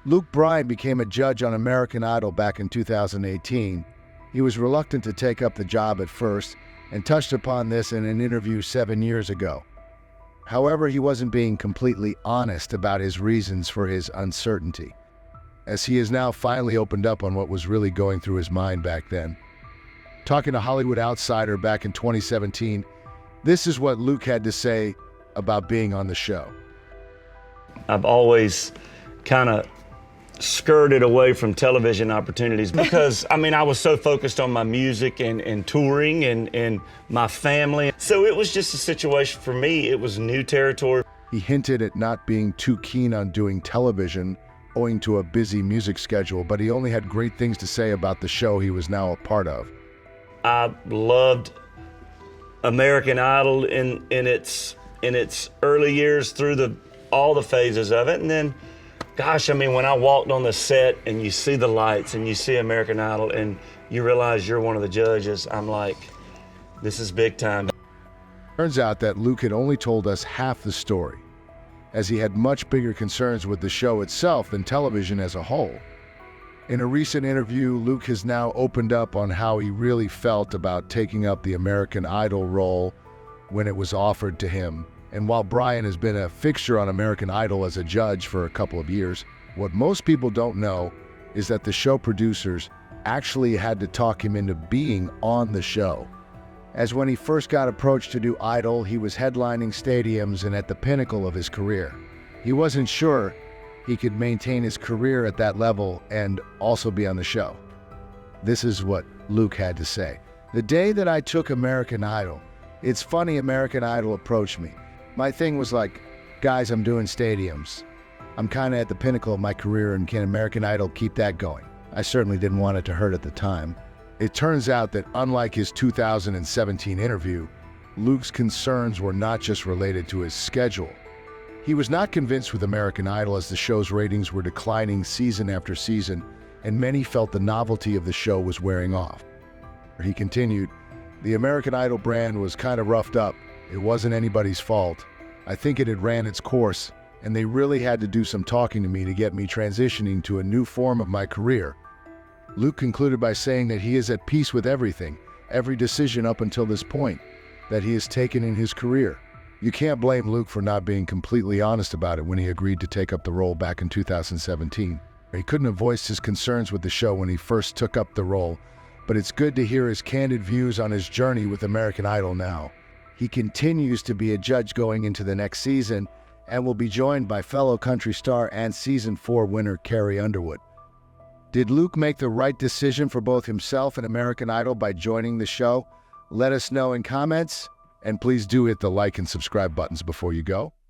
Luke Bryan became a judge on American Idol back in 2018. He was reluctant to take up the job at first and touched upon this in an interview 7 years ago. However, he wasn't being completely honest about his reasons for his uncertainty, as he has now finally opened up on what was really going through his mind back then. Talking to Hollywood Outsider back in 2017, this is what Luke had to say about being on the show. I've always kind of skirted away from television opportunities because, I was so focused on my music and touring and my family. So it was just a situation for me. It was new territory. He hinted at not being too keen on doing television owing to a busy music schedule, but he only had great things to say about the show he was now a part of. I loved American Idol in its early years through all the phases of it, and then gosh, when I walked on the set and you see the lights and you see American Idol and you realize you're one of the judges, I'm like, this is big time. Turns out that Luke had only told us half the story, as he had much bigger concerns with the show itself than television as a whole. In a recent interview, Luke has now opened up on how he really felt about taking up the American Idol role when it was offered to him. And while Bryan has been a fixture on American Idol as a judge for a couple of years, what most people don't know is that the show producers actually had to talk him into being on the show. As when he first got approached to do Idol, he was headlining stadiums and at the pinnacle of his career. He wasn't sure he could maintain his career at that level and also be on the show. This is what Luke had to say. The day that I took American Idol, it's funny, American Idol approached me. My thing was like, guys, I'm doing stadiums. I'm kind of at the pinnacle of my career, and can American Idol keep that going? I certainly didn't want it to hurt at the time. It turns out that unlike his 2017 interview, Luke's concerns were not just related to his schedule. He was not convinced with American Idol, as the show's ratings were declining season after season, and many felt the novelty of the show was wearing off. He continued, the American Idol brand was kind of roughed up. It wasn't anybody's fault. I think it had ran its course, and they really had to do some talking to me to get me transitioning to a new form of my career. Luke concluded by saying that he is at peace with everything, every decision up until this point, that he has taken in his career. You can't blame Luke for not being completely honest about it when he agreed to take up the role back in 2017. He couldn't have voiced his concerns with the show when he first took up the role, but it's good to hear his candid views on his journey with American Idol now. He continues to be a judge going into the next season and will be joined by fellow country star and Season 4 winner Carrie Underwood. Did Luke make the right decision for both himself and American Idol by joining the show? Let us know in comments, and please do hit the like and subscribe buttons before you go.